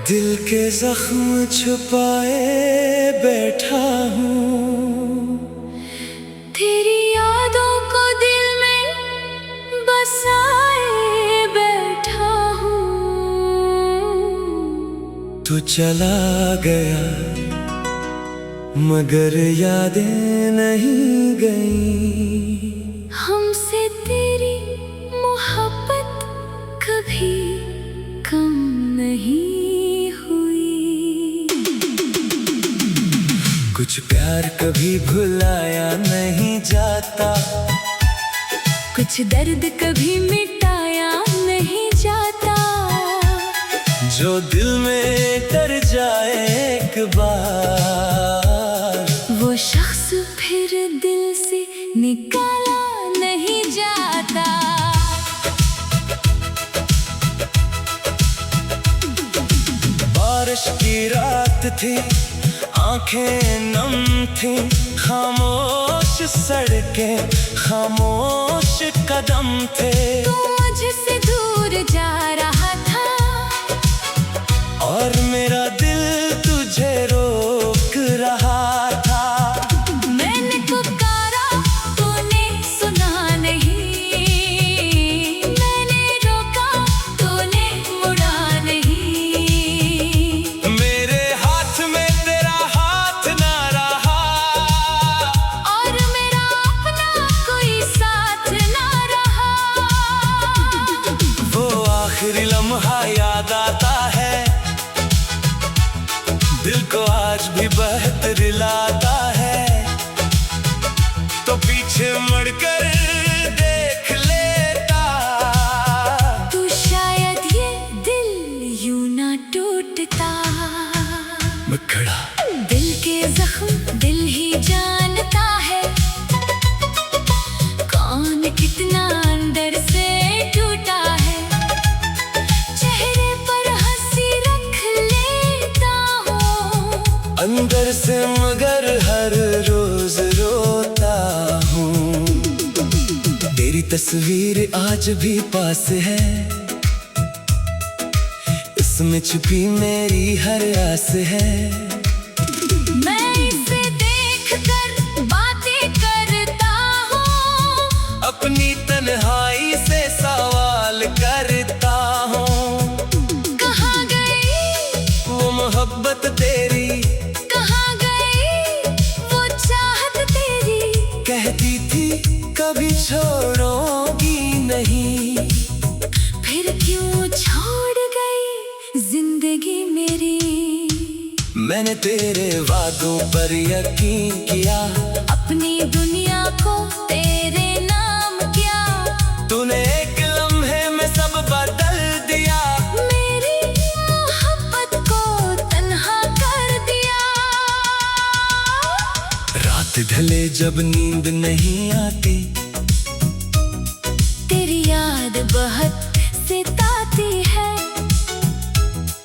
दिल के जख्म छुपाए बैठा हूँ, तेरी यादों को दिल में बसाए बैठा हूँ। तू चला गया मगर यादें नहीं गईं। हमसे तेरी मोहब्बत कभी कम नहीं हुई। कुछ प्यार कभी भुलाया नहीं जाता, कुछ दर्द कभी मिटाया नहीं जाता। जो दिल में डर जाए एक बार, वो शख्स फिर दिल से निकाला नहीं जाता। बारिश की रात थी, आंखें नम थी, खामोश सड़कें, खामोश कदम थे। तू मुझसे दूर जा रहा था और मेरा दिल तुझे रोक रहा था। मैंने पुकारा तूने सुना नहीं, मैंने रोका तूने मुड़ा नहीं। मेरे हाथ में तेरा हाथ ना रहा और मेरा अपना कोई साथ ना रहा। वो आखिरी लम्हा याद आता है, दिल को आज भी बहतर लाता है। तो पीछे मुड़कर देख लेता, तू शायद ये दिल यूं ना टूटता। मैं खड़ा दिल के जख्म दिल ही जानता है, कौन कितना अंदर से टूटा है। चेहरे पर हंसी रख लेता हूँ अंदर से मगर हर रोज रोता हूँ। तेरी तस्वीर आज भी पास है, इसमें छुपी मेरी हर आस है। मैं इसे देखकर बातें करता हूँ, अपनी तन्हाई से सवाल करता हूँ। कहाँ गई वो मोहब्बत तेरी, कहाँ गई वो चाहत तेरी। कहती थी कभी छोड़ोगी नहीं, फिर क्यों छोड़ गई जिंदगी मेरी। मैंने तेरे वादों पर यकीन किया, अपनी दुनिया को तेरे नाम किया। तूने एक लम्हे में सब बदल दिया, मेरी मोहब्बत को तन्हा कर दिया। रात ढले जब नींद नहीं आती, तेरी याद बहुत सताती है।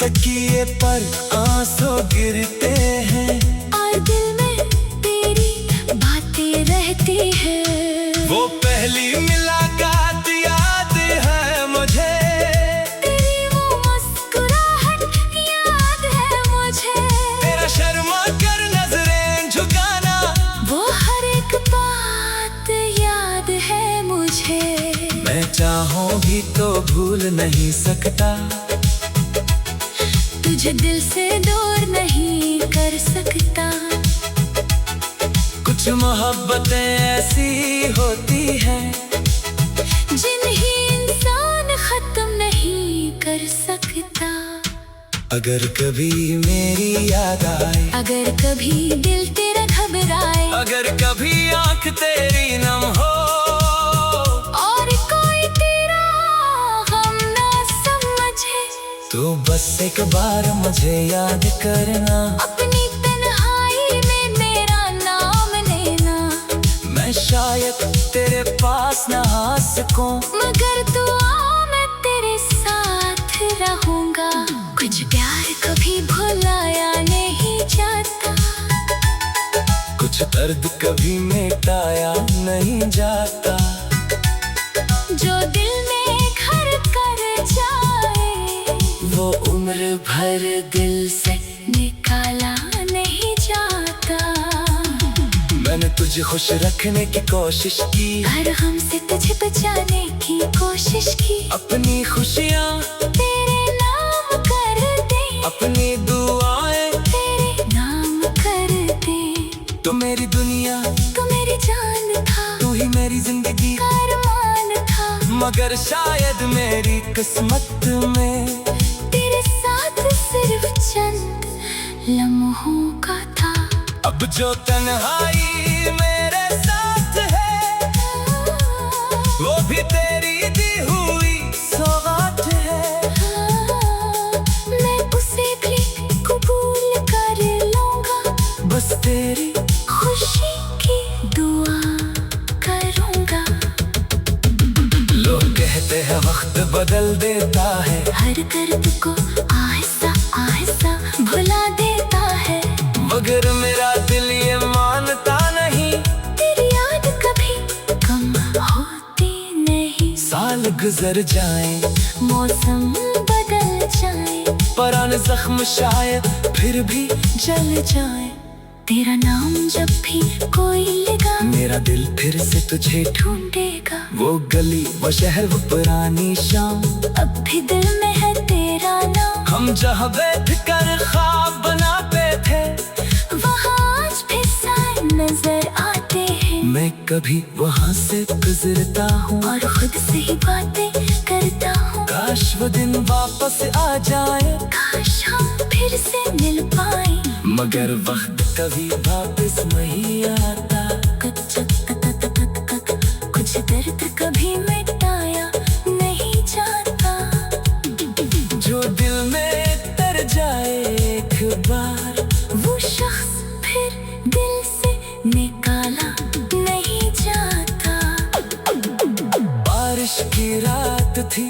तकिए पर आंसू गिरते हैं और दिल में तेरी बातें रहती है। वो पहली मुलाकात याद है मुझे, तेरी वो मुस्कुराहट याद है मुझे। तेरा शर्मा कर नजरें झुकाना, वो हर एक बात याद है मुझे। मैं चाहूं भी तो भूल नहीं सकता, तुझे दिल से दूर नहीं कर सकता। कुछ मोहब्बतें ऐसी होती हैं, जिन्हें इंसान खत्म नहीं कर सकता। अगर कभी मेरी याद आए, अगर कभी दिल तेरा घबराए, अगर कभी आंख तेरी नम हो, और कोई तेरा गम ना समझे, तो बस एक बार मुझे याद करना। अपनी तन्हाई में मेरा नाम लेना। मैं शायद तेरे पास ना आ सकूं, मगर तू आ मैं तेरे साथ रहूंगा। कुछ प्यार कभी भुलाया नहीं जाता, कुछ दर्द कभी मिटाया नहीं जाता। जो दिल में घर कर जाए वो उम्र भर दिल से निकाला नहीं जाता। मैंने तुझे खुश रखने की कोशिश की, हर गम से तुझे बचाने की कोशिश की। अपनी खुशियाँ तेरे नाम कर दे, अपनी दुआएं तेरे नाम कर दे। तो मेरी दुनिया, तू मेरी जान था, तू ही मेरी जिंदगी का अरमान था। मगर शायद मेरी किस्मत में तेरे साथ सिर्फ चंद लम्हों का था। अब जो तन्हाई मेरे साथ है, वो भी तेरी दी हुई सौगात है। मैं उसे भी कबूल कर लूंगा, बस तेरी खुशी की दुआ करूंगा। लोग कहते हैं वक्त बदल देता है, हर दर्द को आहिस्ता आहिस्ता भुला देता है। मगर मेरा दिल ये मानता नहीं, तेरी याद कभी कम होती नहीं। साल गुजर जाए, मौसम बदल जाए, पुराने जख्म शायद फिर भी जल जाए। तेरा नाम जब भी कोई लेगा, मेरा दिल फिर से तुझे ढूंढेगा। वो गली, वो शहर, वो पुरानी शाम, अब भी दिल में है तेरा नाम। हम जहाँ बैठ कर ख्वाब बनाते थे, वहाँ आज भी साए नजर आते हैं। मैं कभी वहाँ से गुजरता हूँ और खुद से ही बातें करता हूँ। काश वो दिन वापस आ जाए, काश हम फिर से मिल पाए। मगर वक्त कभी वापस नहीं आता। कुछ दर्द कभी मिटाया नहीं जाता। जो दिल में तर जाए एक बार, वो शख्स फिर दिल से निकाला नहीं जाता। बारिश की रात थी,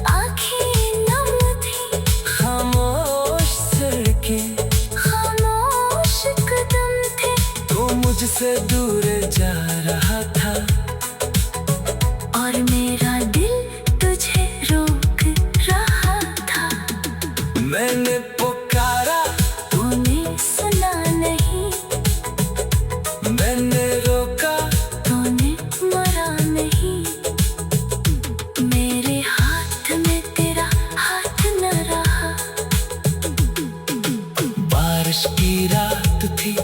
आँखें नम थी, खामोश सड़कें, खामोश कदम थे। तो मुझसे दूर जा रहा था, और मेरा दिल तुझे रोक रहा था। मैंने पुकारा, तूने सुना नहीं, मैंने रोका, तूने मरा नहीं। मेरे हाथ में तेरा हाथ न रहा। बारिश की रात थी,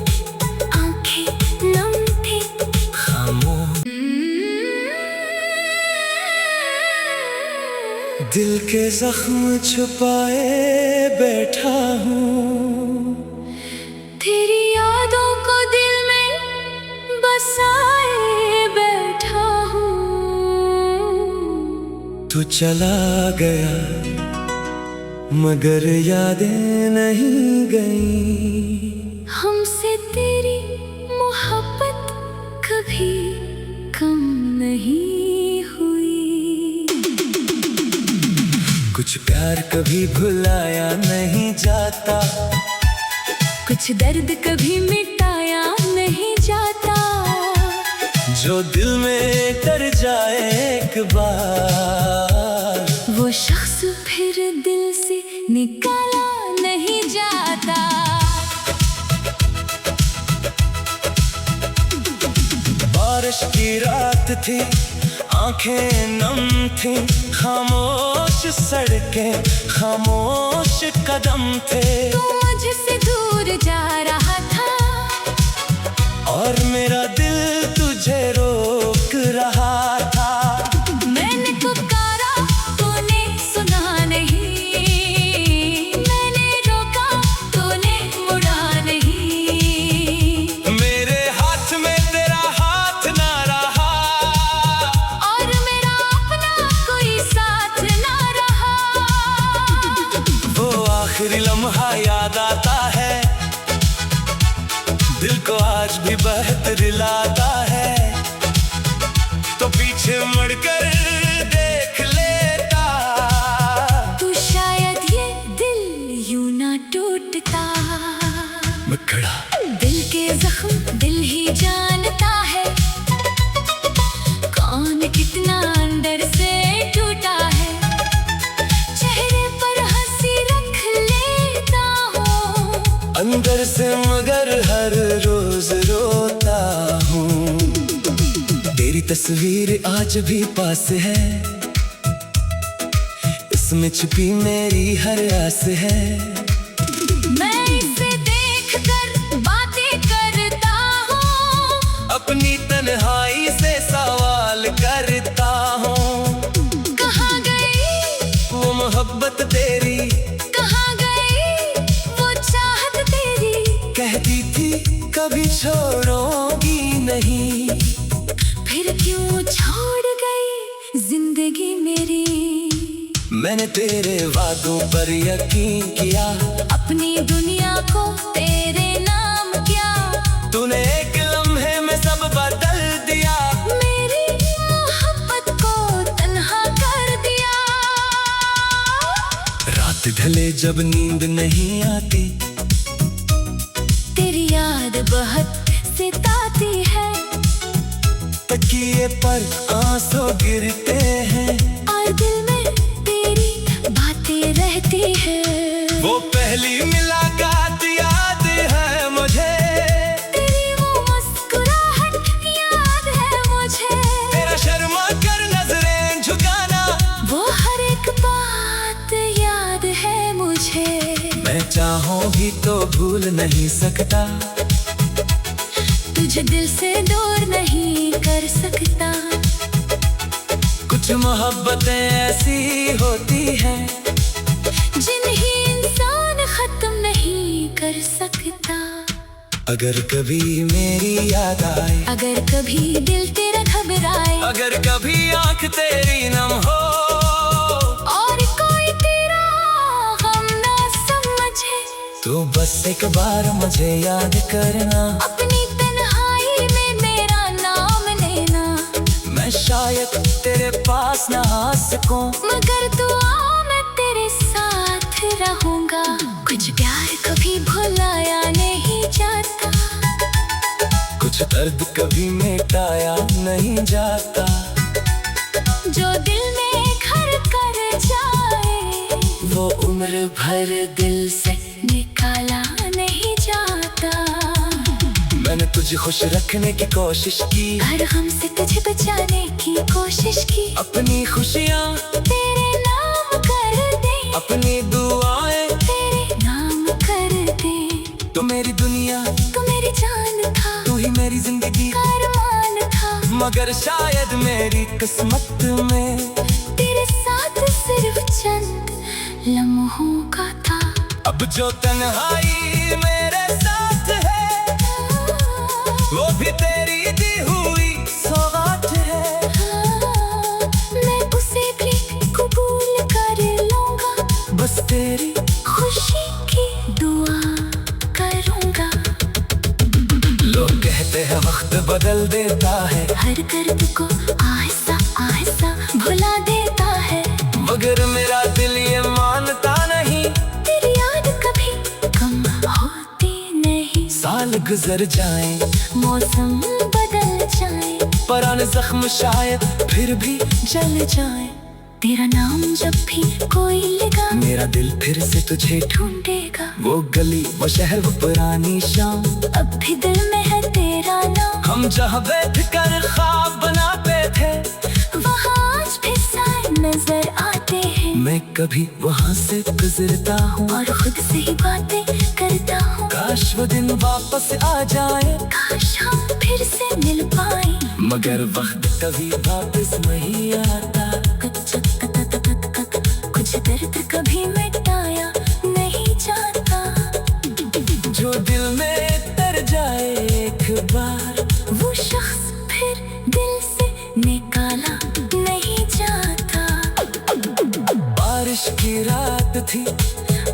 आँखें नम थी, खामोश, दिल के जख्म छुपाए बैठा हूँ। तेरी यादों को दिल में बसाए बैठा हूँ। तू चला गया मगर यादें नहीं गईं। हमसे तेरी मोहब्बत कभी कम नहीं हुई। कुछ प्यार कभी भुलाया नहीं जाता, कुछ दर्द कभी मिटाया नहीं जाता। जो दिल में तर जाए एक बार, वो शख्स फिर दिल से निकाला नहीं जाता। बारिश की रात थी, आंखें नम थी, खामोश सड़कें, खामोश कदम थे। तू मुझसे दूर जा रहा था, और मेरा दिल तुझे रोक रहा था। मैंने पुकारा, तूने सुना नहीं। मैंने रोका, तूने मुड़ा नहीं। मेरे हाथ में तेरा हाथ ना रहा, और मेरा अपना कोई साथ ना रहा। वो आखिरी लम्हा याद आता है, दिल को आज भी बेहतर लाता है। तो पीछे मुड़कर देख लेता, तू शायद ये दिल यूं ना टूटता। मैं खड़ा, दिल के जख्म दिल ही जानता है, कौन कितना अंदर से टूटा है। चेहरे पर हंसी रख अंदर से मगर हर रोज रोता हूँ। तेरी तस्वीर आज भी पास है, इसमें छुपी मेरी हर आस है। मैं इसे देखकर बातें करता हूँ, अपनी तन्हाई से सवाल करता हूँ। कहाँ गई वो मोहब्बत तेरी, कहाँ गई वो चाहत तेरी। कहती थी कभी छोड़ोगी नहीं, फिर क्यों छोड़ गई जिंदगी मेरी। मैंने तेरे वादों पर यकीन किया, अपनी दुनिया को तेरे नाम किया। तूने एक लम्हे में सब बदल दिया, मेरी मोहब्बत को तन्हा कर दिया। रात ढले जब नींद नहीं आती, तेरी याद बहुत सताती है। तकिए पर आंसू गिरते हैं, और दिल में तेरी बातें रहती है। वो पहली मुलाकात याद है मुझे, तेरी वो मुस्कुराहट याद है मुझे। तेरा शर्मा कर नजरें झुकाना, वो हर एक बात याद है मुझे। मैं चाहूं भी तो भूल नहीं सकता, तुझे दिल से दूर नहीं कर सकता। कुछ मोहब्बतें ऐसी होती हैं, जिन्हें इंसान खत्म नहीं कर सकता। अगर कभी मेरी याद आए, अगर कभी दिल तेरा घबराए, अगर कभी आंख तेरी नम हो, और कोई तेरा गम ना समझे, तो बस एक बार मुझे याद करना। अपनी तन्हाई में मेरा नाम लेना। मैं शायद तेरे पास ना आ सकूं, मगर दुआ मैं तेरे साथ रहूंगा। कुछ प्यार कभी भुलाया नहीं जाता, कुछ दर्द कभी मिटाया नहीं जाता। जो दिल में घर कर जाए, वो उम्र भर दिल से निकाला नहीं जाता। मैंने तुझे खुश रखने की कोशिश की, हर गम से तुझे बचाने की कोशिश की। अपनी खुशियाँ तेरे नाम कर दे, अपनी दुआएं तेरे नाम कर दे। तो मेरी दुनिया, तू मेरी जान था, तू ही मेरी जिंदगी का अरमान था। मगर शायद मेरी किस्मत में तेरे साथ सिर्फ चंद लम्हों का था। अब जो तन्हाई मेरे साथ है, वो भी तेरी दी हुई सौगात है। मैं उसे भी कबूल कर लूंगा, बस तेरी खुशी की दुआ करूंगा। लोग कहते हैं वक्त बदल देता है, हर दर्द को आहिस्ता आहिस्ता भुला देता है। मगर मेरा दिल ये मानता नहीं, तेरी याद कभी कम होती नहीं। साल गुजर जाएं, मौसम बदल जाए, पुराने जख्म शायद फिर भी जल जाए। तेरा नाम जब भी कोई लेगा, मेरा दिल फिर से तुझे ढूंढेगा। वो गली, वो शहर, वो पुरानी शाम, अब भी दिल में है तेरा नाम। हम जहाँ बैठ कर ख्वाब बनाते थे, वहाँ आज भी साए नजर आते हैं। मैं कभी वहाँ से गुजरता हूँ, और खुद से ही बातें करता हूँ। काश वो दिन वापस आ जाए, काश हम फिर से मिल पाए। मगर वक्त कभी वापस नहीं आता। कुछ दर्द कभी मिटाया नहीं जाता। जो दिल में तर जाए एक बार, वो शख्स फिर दिल से निकाला नहीं जाता। बारिश की रात थी,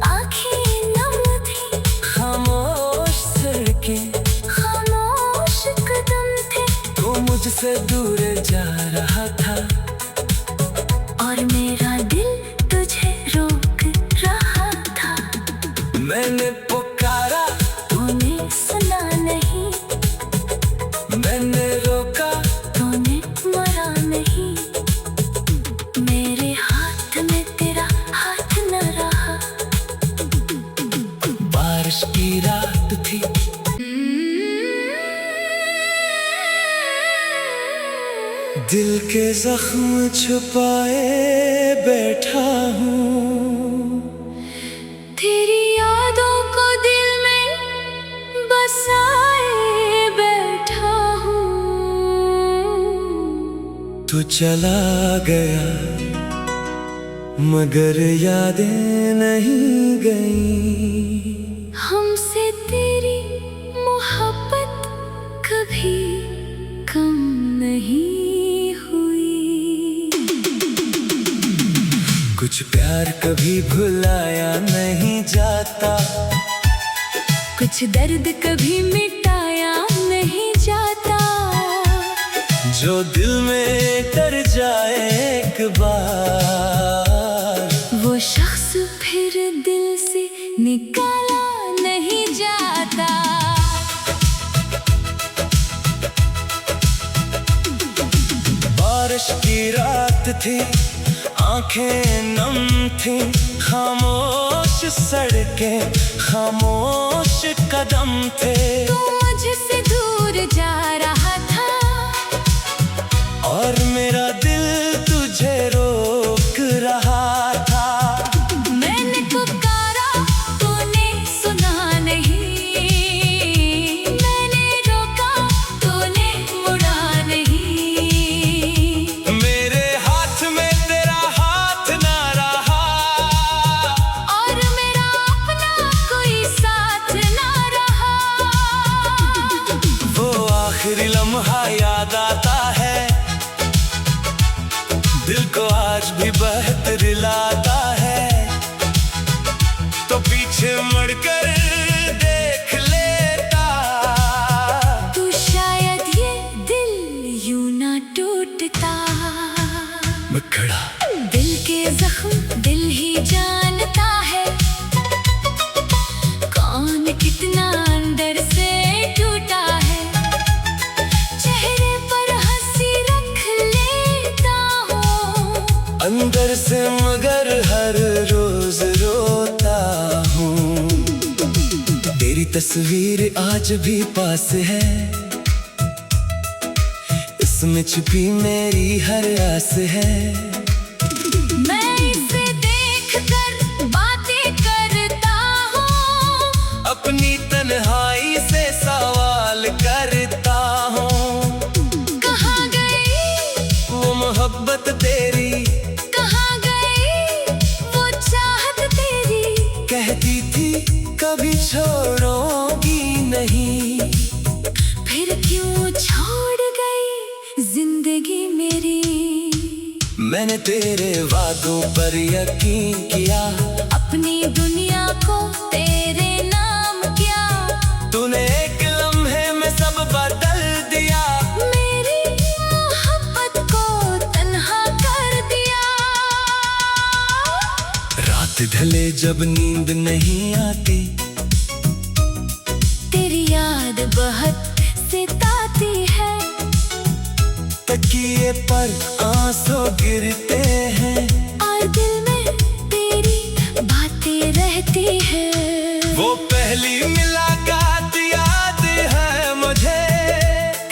आँखें नम थी, खामोश सड़कें, खामोश कदम थे। तो मुझसे दूर जा रहा था, और मेरा दिल तुझे रोक रहा था। मैंने पुकारा, तूने सुना नहीं, मैंने रोका, तूने मरा नहीं। मेरे हाथ में तेरा हाथ न रहा। बारिश की रात दिल के जख्म छुपाए बैठा हूँ, तेरी यादों को दिल में बसाए बैठा हूँ। तू चला गया मगर यादें नहीं गईं। हमसे तेरी मोहब्बत कभी कम नहीं हुई। कुछ प्यार कभी भुलाया नहीं जाता, कुछ दर्द कभी मिटाया नहीं जाता। जो दिल में डर जाए एक बार, वो शख्स फिर दिल से निकाला नहीं जाता। बारिश की रात थी, आंखें नम थी, खामोश सड़कें, खामोश कदम थे। तू मुझसे दूर जा रहा था और मेरा दिल तुझे रोक रहा था। मैंने पुकारा तूने सुना नहीं, मैंने रोका तूने मुड़ा नहीं। मेरे हाथ में तेरा हाथ ना रहा और मेरा अपना कोई साथ ना रहा। वो आखिरी लम्हा याद आता है, दिल को आज भी बहतर लाता है। तो पीछे मुड़कर देख लेता, तू शायद ये दिल यूं ना टूटता। मैं खड़ा दिल के जख्म दिल ही जानता है, कौन कितना अंदर से टूटा है। चेहरे पर हंसी रख लेता हूँ, अंदर से मगर हर रोज रोता हूँ। तेरी तस्वीर आज भी पास है, इसमें छुपी मेरी हर आस है। मैं इसे देखकर बातें करता हूँ, अपनी तन्हाई से सवाल करता हूँ। कहाँ गई वो मोहब्बत तेरी, कहाँ गई वो चाहत तेरी। कहती थी कभी छोड़ोगी नहीं, फिर क्यों छोड़ गई जिंदगी मेरी। मैंने तेरे वादों पर यकीन किया, अपनी दुनिया को तेरे नाम किया। तूने एक लम्हे में सब बदल दिया, मेरी मोहब्बत को तन्हा कर दिया। रात ढले जब नींद नहीं आती, तेरी याद बहुत सताती है। तकिए पर आंसू गिरते हैं, और दिल में तेरी बातें रहती है। वो पहली मुलाकात याद है मुझे,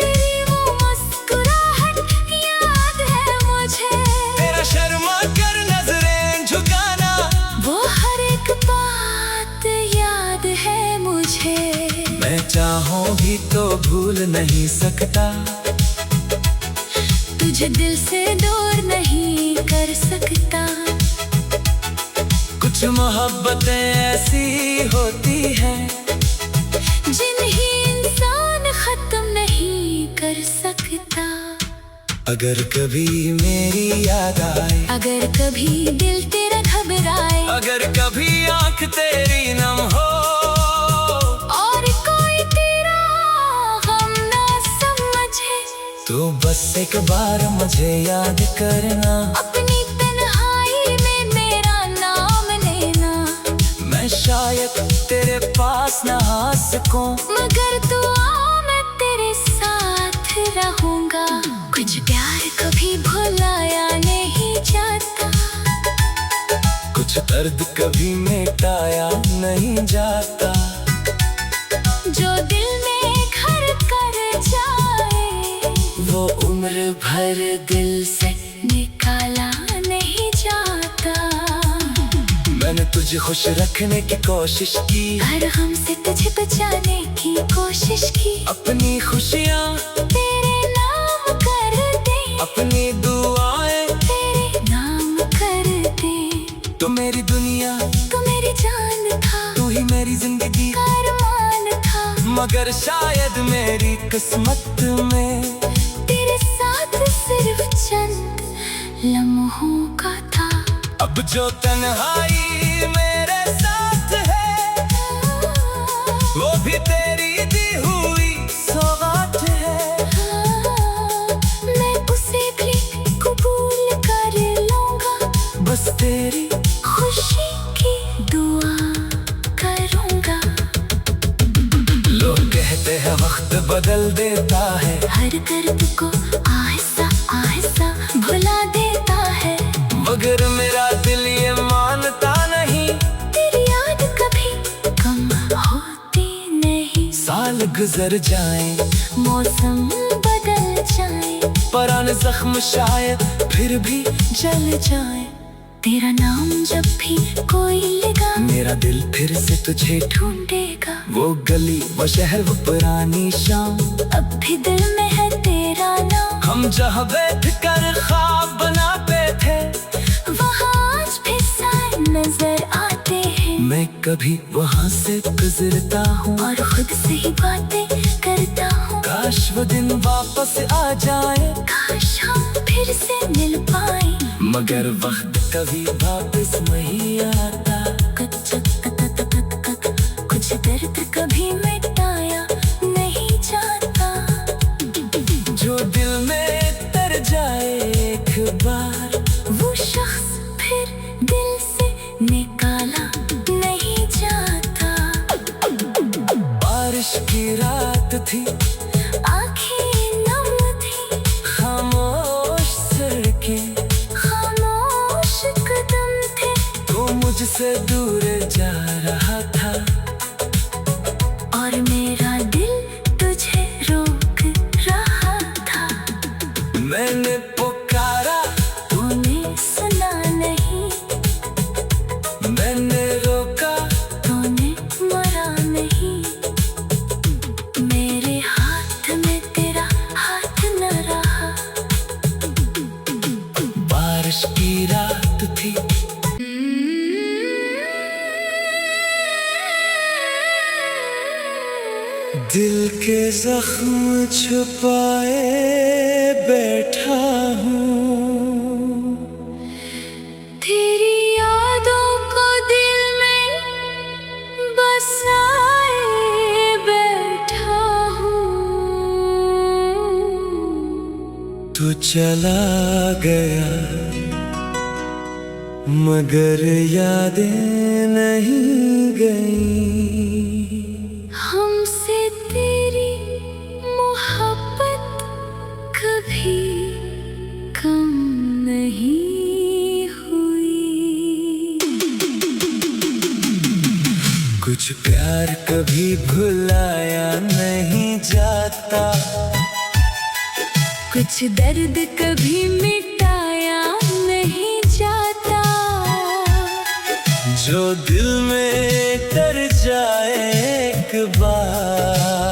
तेरी वो मुस्कुराहट याद है मुझे। तेरा शर्मा कर नजरें झुकाना, वो हर एक बात याद है मुझे। मैं चाहूं भी तो भूल नहीं सकता, तुझे दिल से दूर नहीं कर सकता। कुछ मोहब्बतें ऐसी होती हैं, जिन्हें इंसान खत्म नहीं कर सकता। अगर कभी मेरी याद आए, अगर कभी दिल तेरा घबराए, अगर कभी आंख तेरी नम हो, और कोई तेरा गम ना समझे, तो बस एक बार मुझे याद करना। अपनी तन्हाई में मेरा नाम लेना। मैं शायद तेरे पास न आ सकूं, मगर तू आ, मैं तेरे साथ रहूंगा। कुछ प्यार कभी भुलाया नहीं जाता, कुछ दर्द कभी मिटाया नहीं जाता। जो दिल में घर कर जाए, वो उम्र भर दिल से निकाला नहीं जाता। मैंने तुझे खुश रखने की कोशिश की, हर गम से तुझे बचाने की कोशिश की। अपनी खुशियाँ तेरे नाम कर दे, अपनी दुआएं तेरे नाम कर दे। तू मेरी दुनिया, तू मेरी जान था, तू ही मेरी जिंदगी का अरमान था। मगर शायद मेरी किस्मत में तेरे साथ सिर्फ चंद लम्हों का था। अब जो तन्हाई मेरे साथ है, वो भी तेरी दी हुई सौगात है। मैं उसे भी कबूल कर लूंगा, बस तेरी खुशी की दुआ करूंगा। लोग कहते हैं वक्त बदल देता है, हर दर्द को आहिस्ता आहिस्ता भुला देता है। मगर मेरा दिल ये मानता नहीं, तेरी याद कभी कम होती नहीं। साल गुजर जाए, मौसम बदल जाए, पुराने जख्म शायद फिर भी जल जाए। तेरा नाम जब भी कोई लेगा, मेरा दिल फिर से तुझे ढूंढेगा। वो गली, वो शहर, वो पुरानी शाम, अब भी दिल में है तेरा नाम। हम जहाँ बैठ कर ख्वाब बनाते थे, वहाँ आज भी साए नजर आते हैं। मैं कभी वहाँ से गुजरता हूँ और खुद से ही बातें करता हूँ। काश वो दिन वापस आ जाए, काश हम फिर से मिल पाए। मगर वक्त कभी वापस नहीं आता। कुछ दर्द कभी मिटाया नहीं जाता। जो दिल में तर जाए एक बार, वो शख्स फिर दिल से निकाला नहीं जाता। बारिश की रात थी, आँखें नम थी, खामोश सड़कें, खामोश कदम थे। तो मुझसे दूर जा रहा था, और मेरा दिल तुझे रोक रहा था। मैंने पुकारा, तूने सुना नहीं, मैंने रोका, तूने मरा नहीं। मेरे हाथ में तेरा हाथ न रहा। बारिश की रात थी, दिल के जख्म छुपाए बैठा हूँ। तेरी यादों को दिल में बसाए बैठा हूँ। तू चला गया मगर यादें नहीं गई। हमसे तेरी मोहब्बत कभी कम नहीं हुई। कुछ प्यार कभी भुलाया नहीं जाता, कुछ दर्द कभी मिटाया नहीं जाता। जो दिल में तर जाए एक बार,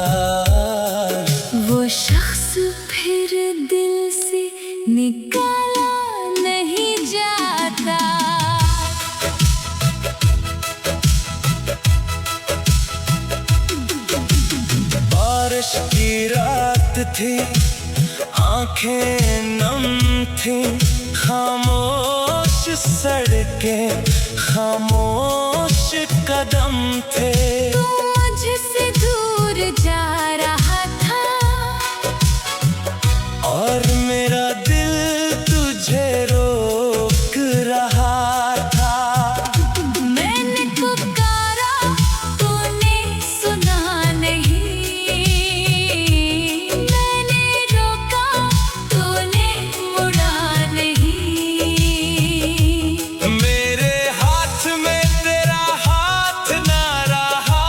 वो शख्स फिर दिल से निकाला नहीं जाता। बारिश की रात थी, आंखें नम थी, खामोश सड़कें, खामोश कदम थे। तू मुझसे दूर जा रहा था, और मेरा दिल तुझे रोक रहा था। मैंने पुकारा, तूने सुना नहीं। मैंने रोका, तूने मुड़ा नहीं। मेरे हाथ में तेरा हाथ ना रहा,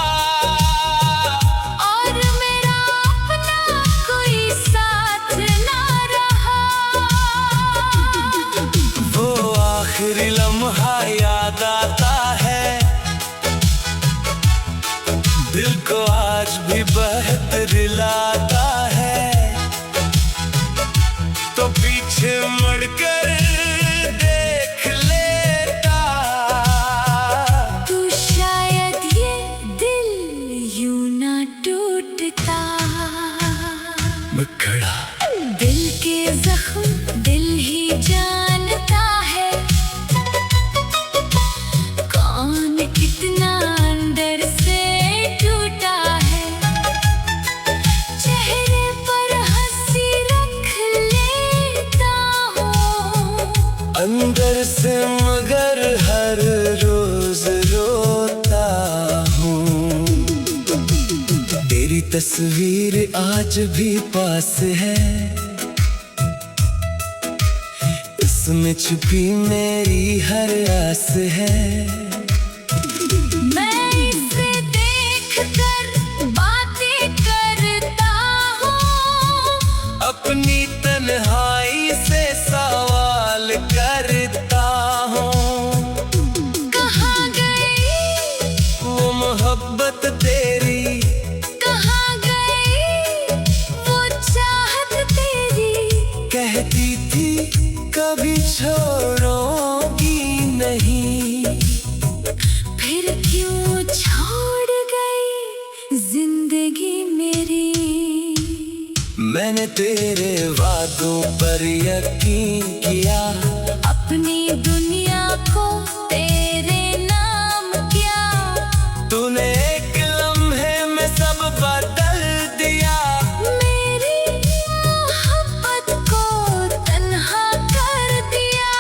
लम्हा याद आता है, दिल को आज भी बहुत रुलाता है। तो पीछे मुड़कर देख लेता, तो शायद ये दिल यूं ना टूटता। मैं खड़ा दिल के जख्म दिल ही जानता है, कौन कितना अंदर से टूटा है। चेहरे पर हंसी रख लेता हूँ, अंदर से मगर हर रोज रोता हूँ। तेरी तस्वीर आज भी पास है, इसमें छुपी मेरी हर आस है। मैं इसे देखकर बातें करता हूँ, अपनी तन्हाई से सवाल करता हूँ। कहाँ गई वो मोहब्बत तेरी, कहाँ गई वो चाहत तेरी। कहती थी कभी छोड़ोगी नहीं, फिर क्यों छोड़ गई जिंदगी मेरी। मैंने तेरे वादों पर यकीन किया, अपनी दुनिया को तेरे नाम किया। तूने एक लम्हे में सब बदल दिया। मेरी मोहब्बत को तन्हा कर दिया।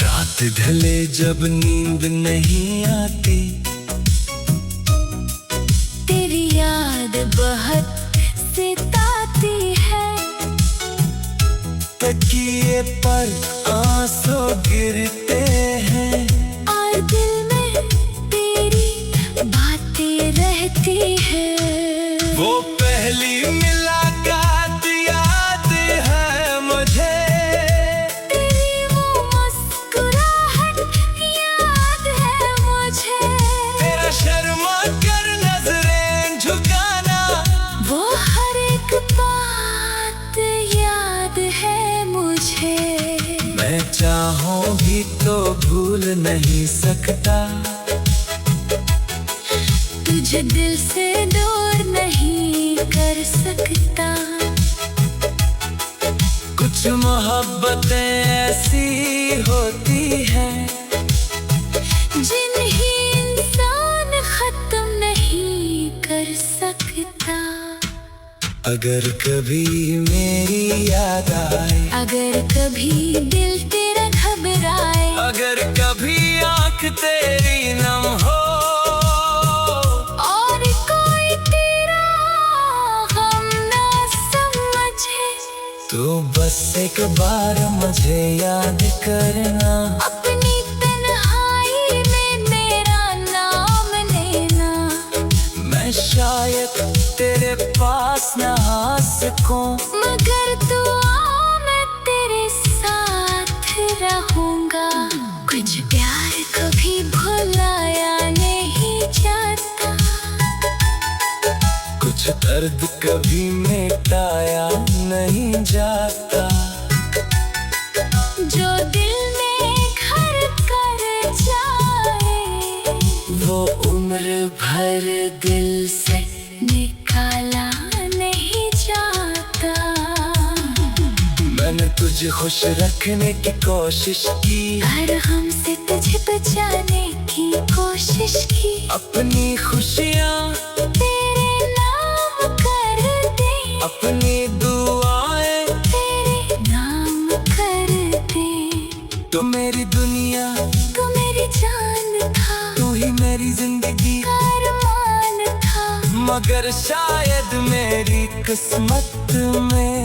रात ढले जब नींद नहीं आती, तेरी याद बहुत सताती है। तकिए पर आंसू गिरते हैं, और दिल में तेरी बातें रहती है। वो पहली मुलाकात याद है मुझे, तेरी वो मुस्कुराहट याद है मुझे। तेरा शर्मा कर नजरें झुकाना, वो हर एक बात याद है मुझे। मैं चाहूं भी तो भूल नहीं सकता, तुझे दिल से दूर नहीं कर सकता। कुछ मोहब्बतें ऐसी होती हैं, जिन्हें इंसान खत्म नहीं कर सकता। अगर कभी मेरी याद आए, अगर कभी दिल तेरा घबराए, अगर कभी आंख तेरी नम हो, और कोई तेरा गम ना समझे, तो बस एक बार मुझे याद करना। अपनी तन्हाई में मेरा नाम लेना। मैं शायद तेरे पास न आ सकूं, मगर तू आ, मैं तेरे साथ रहूंगा। कुछ प्यार कभी भुलाया नहीं जाता, कुछ दर्द कभी मिटाया नहीं जाता। जो दिल में घर कर जाए, वो उम्र भर दिल से निकाला नहीं जाता। मैंने तुझे खुश रखने की कोशिश की, हर गम से तुझे बचाने की कोशिश की। अपनी खुशियाँ तेरे नाम कर दे, अपनी दुआएं तेरे नाम कर दे। तो मेरी दुनिया, तू मेरी जान था, तू ही मेरी जिंदगी, अरमान था। मगर शायद मेरी किस्मत में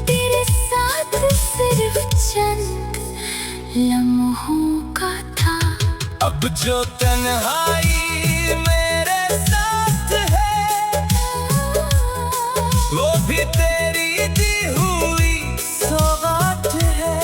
तेरे साथ सिर्फ चंद लम्हों का था। अब जो तन्हाई मेरे साथ है, वो भी तेरी दी हुई सौगात है।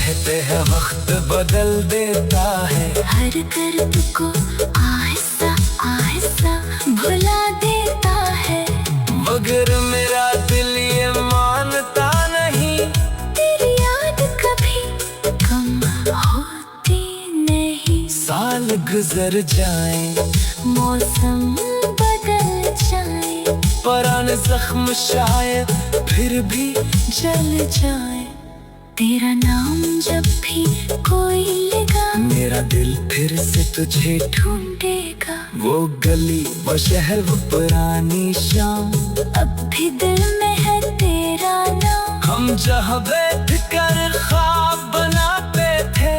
कहते हैं वक्त बदल देता है, हर दर्द को आहिस्ता आहिस्ता भुला देता है। मगर मेरा दिल ये मानता नहीं, तेरी याद कभी कम होती नहीं। साल गुजर जाए, मौसम बदल जाए, पुराने जख्म शायद फिर भी जल जाए। तेरा नाम जब भी कोई लेगा, मेरा दिल फिर से तुझे ढूंढेगा। वो गली वो शहर वो पुरानी शाम, अब भी दिल में है तेरा नाम। हम जहाँ बैठ कर ख्वाब बनाते थे,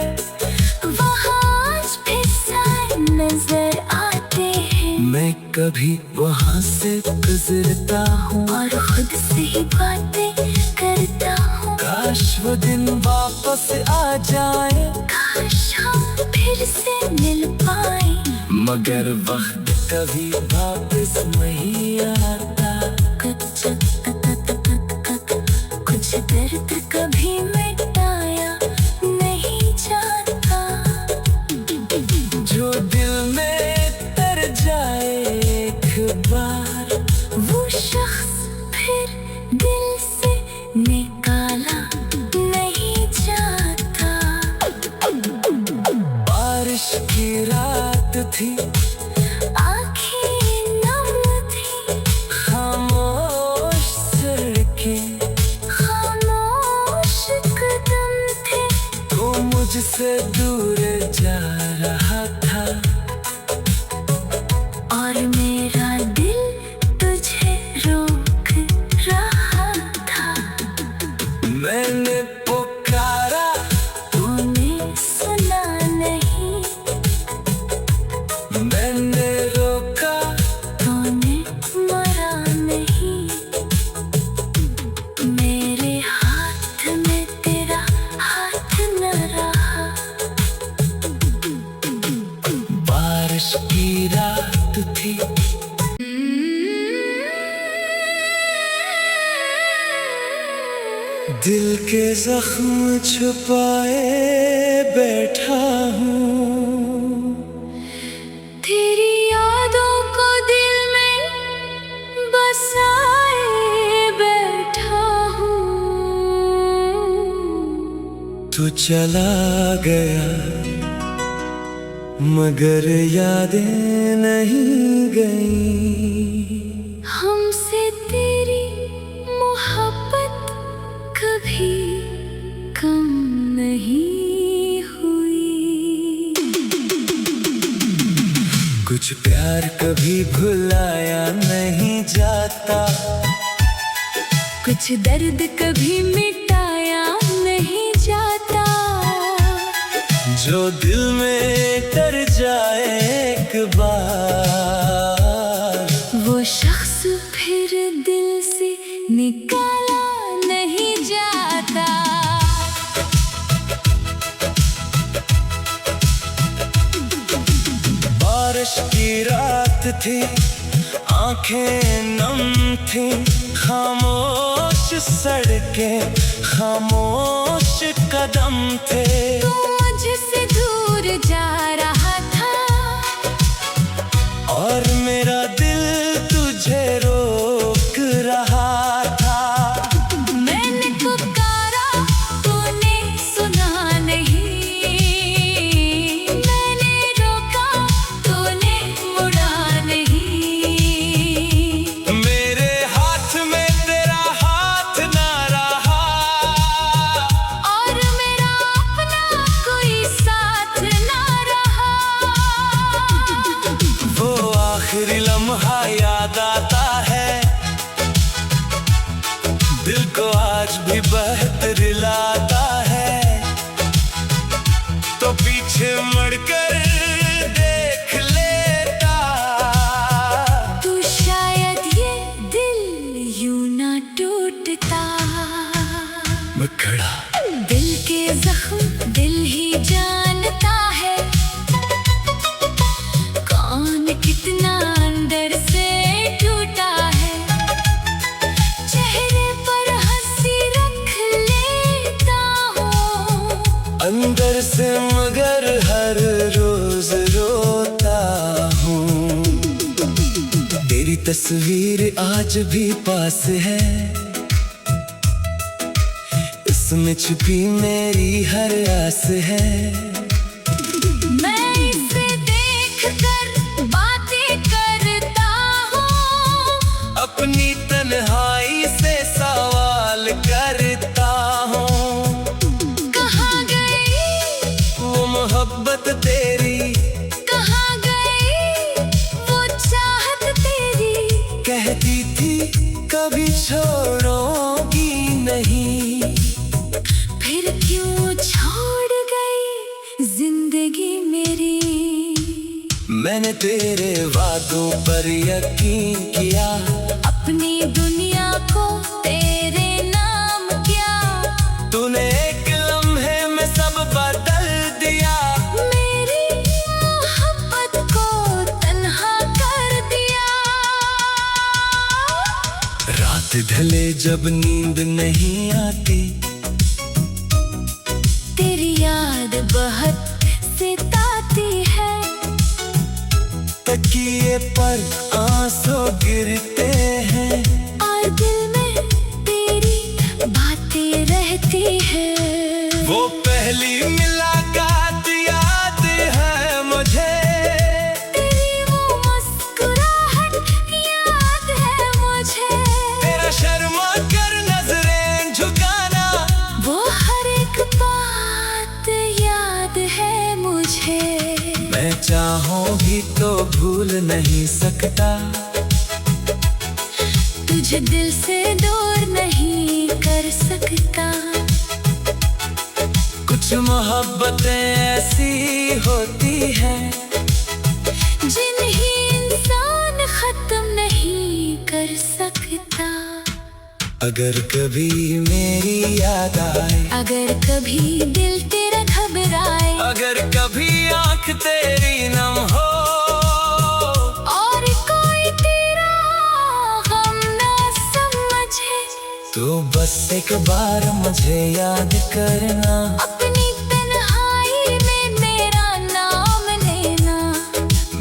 वहाँ आज भी साए नजर आते हैं। मैं कभी वहाँ से गुजरता हूँ और खुद से ही बातें करता हूँ। काश वो दिन वापस आ जाए, काश हम फिर से मिल पाए। मगर वक्त कभी वापस नहीं आता। कुछ दर्द कभी मिटाया नहीं जाता। जो दिल में तर जाए एक बार, वो शख्स फिर दिल से निकाला नहीं जाता। बारिश की रात थी, आँखें नम थी, खामोश सड़कें, खामोश कदम थे। वो मुझसे दूर जा रहा था, और मेरा दिल तुझे रोक रहा था। मैंने पुकारा तूने सुना नहीं, मैंने रोका तूने मरा नहीं। मेरे हाथ में तेरा हाथ न रहा। बारिश की रात थी, दिल के जख्म छुपाए बैठा हूँ। तेरी यादों को दिल में बसाए बैठा हूँ। तू चला गया मगर यादें नहीं गईं। हमसे तेरी मोहब्बत कभी कम नहीं हुई। कुछ प्यार कभी भुलाया नहीं जाता, कुछ दर्द कभी मिटाया नहीं जाता। जो दिल में तर जाए एक बार, वो शख्स फिर दिल से निकाला नहीं जाता। बारिश की रात थी, आंखें नम थी, खामोश सड़कें, खामोश कदम थे। तू मुझसे दूर जा रहा था, और मेरा दिल तुझे रोक रहा था। मैंने पुकारा तूने सुना नहीं, मैंने रोका तूने मुड़ा नहीं। मेरे हाथ में तेरा हाथ ना रहा, और मेरा अपना कोई साथ ना रहा। वो आखिरी लम्हा याद आता है, दिल को आज भी बहतर लाता है। तो पीछे मुड़कर देख लेता, तू शायद ये दिल यूं ना टूटता। मैं खड़ा दिल के जख्म दिल ही जानता है, कौन कितना अंदर से टूटा है। चेहरे पर हंसी रख लेता हूँ, अंदर से मगर हर रोज रोता हूँ। तेरी तस्वीर आज भी पास है, इसमें छुपी मेरी हर आस है। मैं इसे देखकर बातें करता हूँ, अपनी तन्हाई से सवाल करता हूँ। कहाँ गई वो मोहब्बत तेरी, कहाँ गई वो चाहत तेरी। कहती थी कभी छोड़ोगी नहीं, फिर क्यों छोड़ गई जिंदगी मेरी। मैंने तेरे वादों पर यकीन किया, अपनी दुनिया को तेरे नाम किया। तूने एक लम्हे में सब बदल दिया, मेरी मोहब्बत को तन्हा कर दिया। रात ढले जब नींद नहीं आती, तेरी याद बहुत सताती है। तकिए पर आंसू गिरते हैं, और दिल में तेरी बातें रहती है। वो पहली मुलाकात याद है मुझे, तेरी वो मुस्कुराहट याद है मुझे। तेरा शर्मा कर नजरें झुकाना, वो हर एक बात याद है मुझे। मैं चाहूं भी तो भूल नहीं सकता, तुझे दिल से दूर नहीं कर सकता। कुछ मोहब्बतें ऐसी होती हैं, जिन्हें इंसान खत्म नहीं कर सकता। अगर कभी मेरी याद आए, अगर कभी दिल तेरा घबराए, अगर कभी आंख तेरी नम हो, और कोई तेरा गम ना समझे, तो बस एक बार मुझे याद करना। अपनी तन्हाई में मेरा नाम लेना।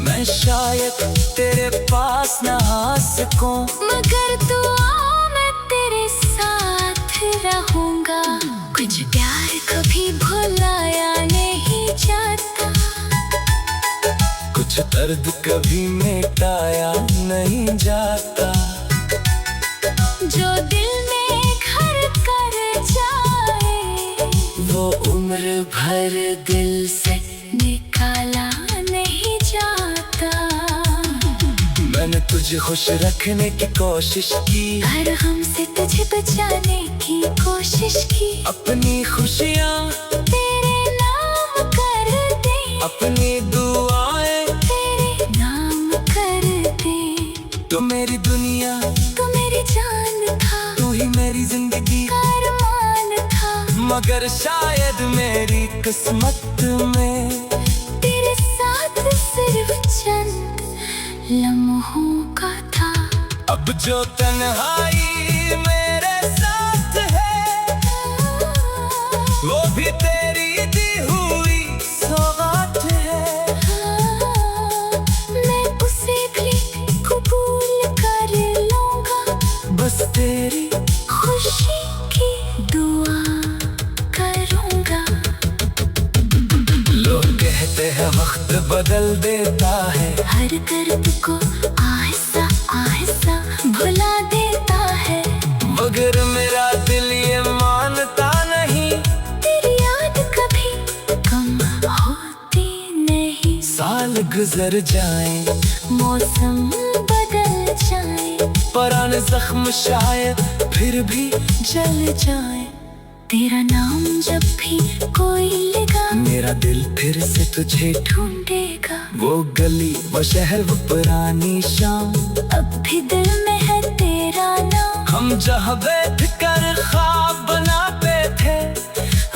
मैं शायद तेरे पास ना आ सकूं, मगर तू आ, मैं तेरे साथ रहूंगा। कुछ प्यार कभी भुलाया नहीं जाता, कुछ दर्द कभी मिटाया नहीं जाता। जो दिल में घर कर जाए, वो उम्र भर दिल से निकाला नहीं जाता। मैंने तुझे खुश रखने की कोशिश की, हर गम से तुझे बचाने की कोशिश की। अपनी खुशियाँ तेरे नाम कर दे, अपनी दुआएं तेरे नाम कर दे। तो मेरी दुनिया, तू मेरी जान था, तू ही मेरी जिंदगी का अरमान था। मगर शायद मेरी किस्मत में तेरे साथ सिर्फ चंद लम्हों का था। अब जो तन्हाई मेरे साथ है, वो भी तेरी दी हुई सौगात है। मैं उसे भी कबूल कर लूंगा, बस तेरी खुशी की दुआ करूंगा। लोग कहते हैं वक्त बदल देता है, हर दर्द को आहिस्ता आहिस्ता भुला देता है। मगर मेरा दिल ये मानता नहीं, तेरी याद कभी कम होती नहीं। साल गुजर जाए, मौसम बदल जाए, पुराने जख्म शायद फिर भी जल जाए। तेरा नाम जब भी कोई लेगा, मेरा दिल फिर से तुझे ढूंढेगा। वो गली, वो शहर, वो पुरानी शाम, अब भी दिल में है तेरा नाम। हम जहाँ बैठ कर ख्वाब बनाते थे,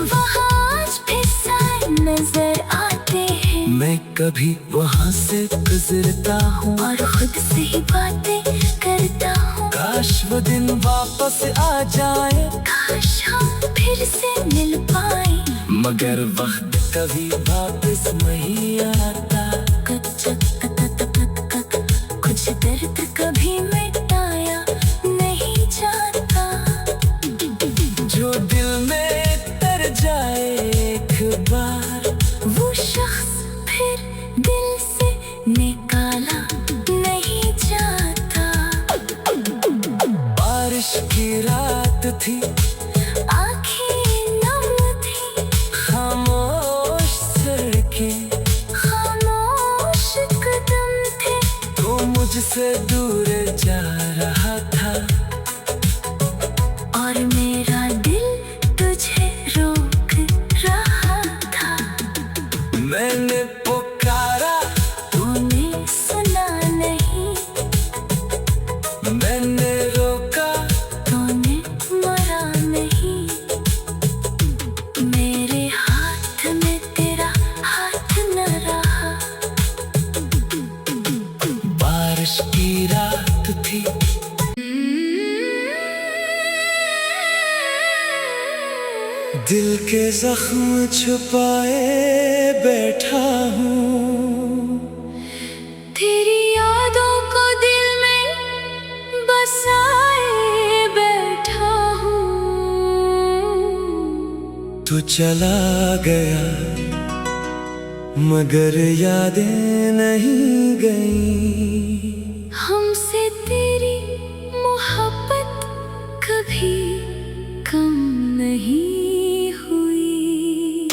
वहाँ आज भी साए नजर आते हैं। मैं कभी वहाँ से गुजरता हूँ, और खुद से ही बातें करता हूँ। काश वो दिन वापस आ जाए, काश हम फिर से मिल पाए। मगर वक्त कभी वापस नहीं आता। कुछ दर्द कभी मिटाया नहीं जाता। जो दिल में तर जाए एक बार, वो शख्स फिर दिल से निकाला नहीं जाता। बारिश की रात थी, आँखें नम थी, खामोश सड़कें, खामोश कदम थे। तो मुझसे दूर जा रहा था, और मेरा दिल तुझे रोक रहा था। मैंने पुकारा तूने सुना नहीं, मैंने रोका तूने मरा नहीं। मेरे हाथ में तेरा हाथ न रहा। बारिश की रात थी। दिल के जख्म छुपाए बैठा हूँ, तेरी यादों को दिल में बसाए बैठा हूँ। तू चला गया मगर यादें नहीं गईं। हमसे तेरी मोहब्बत कभी कम नहीं हुई।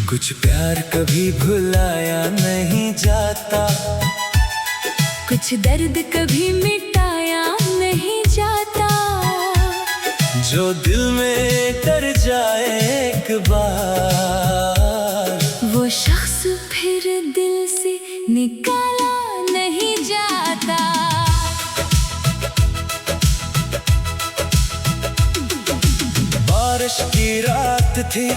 कुछ प्यार कभी भुलाया नहीं जाता, कुछ दर्द कभी मिटाया नहीं जाता। जो दिल में डर जाए एक बार, वो शख्स फिर दिल से निकाला नहीं जाता। बारिश की रात थी,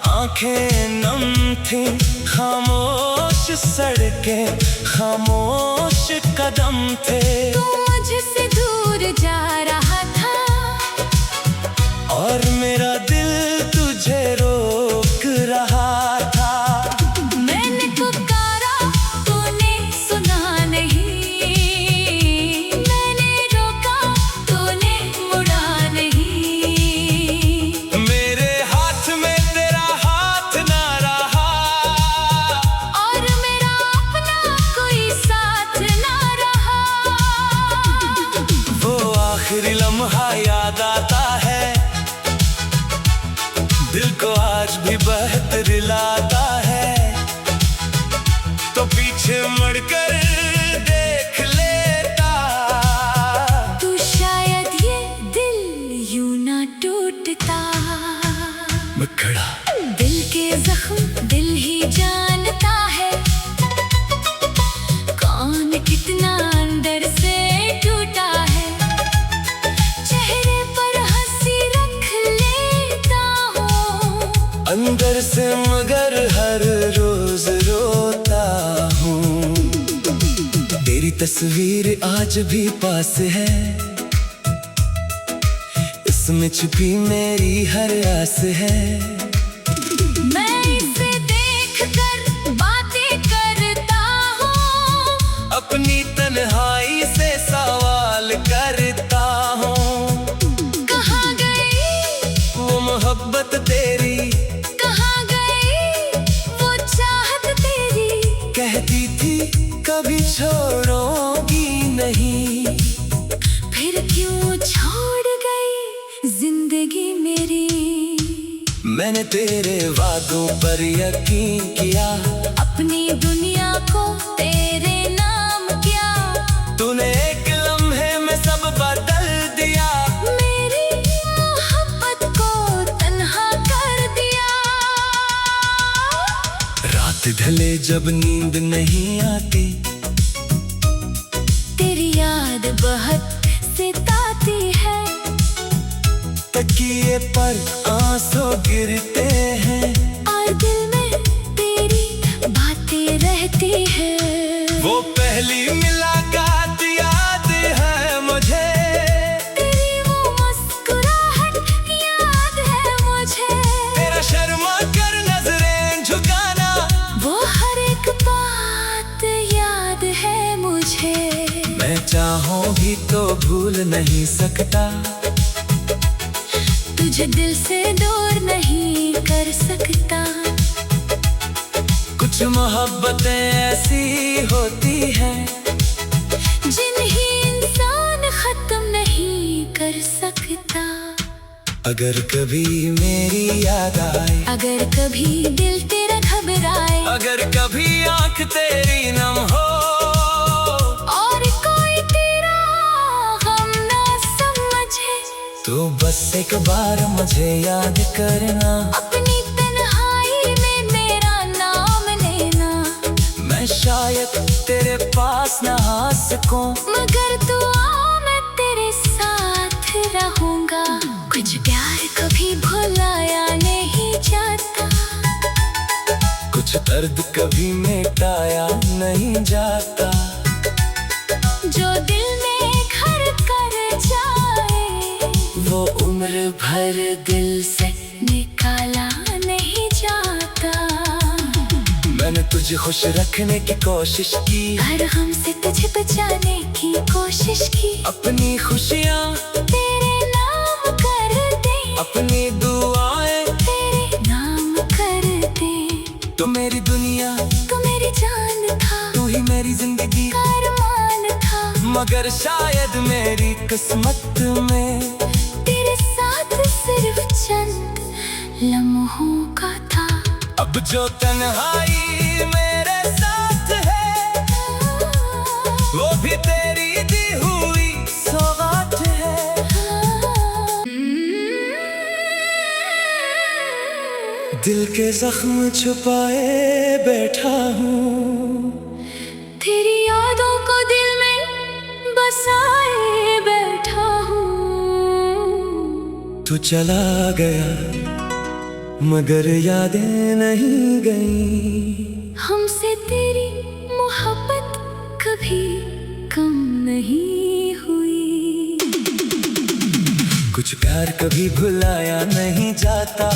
आंखें नम थी, खामोश सड़कें, खामोश कदम थे। तू मुझसे दूर जा रहा था, और मेरा दिल तुझे रोक रहा था। मैंने पुकारा तूने सुना नहीं, मैंने रोका तूने मुड़ा नहीं। मेरे हाथ में तेरा हाथ ना रहा, और मेरा अपना कोई साथ ना रहा। वो आखिरी लम्हा याद आता है, दिल को आज भी बहुत रुलाता है। तो पीछे मुड़कर देख लेता, तू शायद ये दिल यूं ना टूटता। मैं खड़ा दिल के जख्म दिल ही जानता है, कौन कितना अंदर से टूटा है। चेहरे पर हंसी रख लेता हूँ, अंदर से मगर हर रोज रोता हूँ। तेरी तस्वीर आज भी पास है, इसमें छुपी मेरी हर आस है। मैं इसे देखकर बातें करता हूँ, अपनी तन्हाई से सवाल करता हूँ। कहाँ गई वो मोहब्बत तेरी, कहाँ गई वो चाहत तेरी। कहती थी कभी छोड़ोगी नहीं, फिर क्यों छोड़ गई जिंदगी मेरी। मैंने तेरे वादों पर यकीन किया, अपनी दुनिया को तेरे नाम किया। तूने एक लम्हे में सब बदल दिया, मेरी मोहब्बत को तन्हा कर दिया। रात ढले जब नींद नहीं आती, तेरी याद बहुत सताती है। तकिए पर आंसू गिरते हैं, और दिल में तेरी बातें रहती है। वो पहली मुलाकात याद है मुझे, तेरी वो मुस्कुराहट याद है मुझे। भूल नहीं सकता, तुझे दिल से दूर नहीं कर सकता। कुछ मोहब्बतें ऐसी होती हैं जिन्हें इंसान खत्म नहीं कर सकता। अगर कभी मेरी याद आए, अगर कभी दिल तेरा घबराए, अगर कभी आंख तेरी नम हो, और कोई तेरा गम ना समझे, तो बस एक बार मुझे याद करना। अपनी तन्हाई में मेरा नाम लेना। मैं शायद तेरे पास न आ सकूं, मगर तू आ, मैं तेरे साथ रहूंगा। कुछ प्यार कभी भुलाया नहीं जाता, कुछ दर्द कभी मिटाया नहीं जाता। जो दिल में घर कर जाए, वो उम्र भर दिल से निकाला नहीं जाता। मैंने तुझे खुश रखने की कोशिश की, हर गम से तुझे बचाने की कोशिश की। अपनी खुशियाँ तेरे नाम कर दे, अपनी दुआएं तेरे नाम कर दे। तो मेरी दुनिया, तू मेरी जान था, तू ही मेरी जिंदगी का अरमान था। मगर शायद मेरी किस्मत में तेरे साथ सिर्फ चंद लम्हों का था। अब जो तन्हाई मेरे साथ है, वो भी तेरी दी हुई सौगात है। दिल के जख्म छुपाए बैठा हूँ, तेरी यादों को दिल में बसाए बैठा हूँ। तू चला गया मगर यादें नहीं गई। हमसे तेरी मोहब्बत कभी कम नहीं हुई। कुछ प्यार कभी भुलाया नहीं जाता।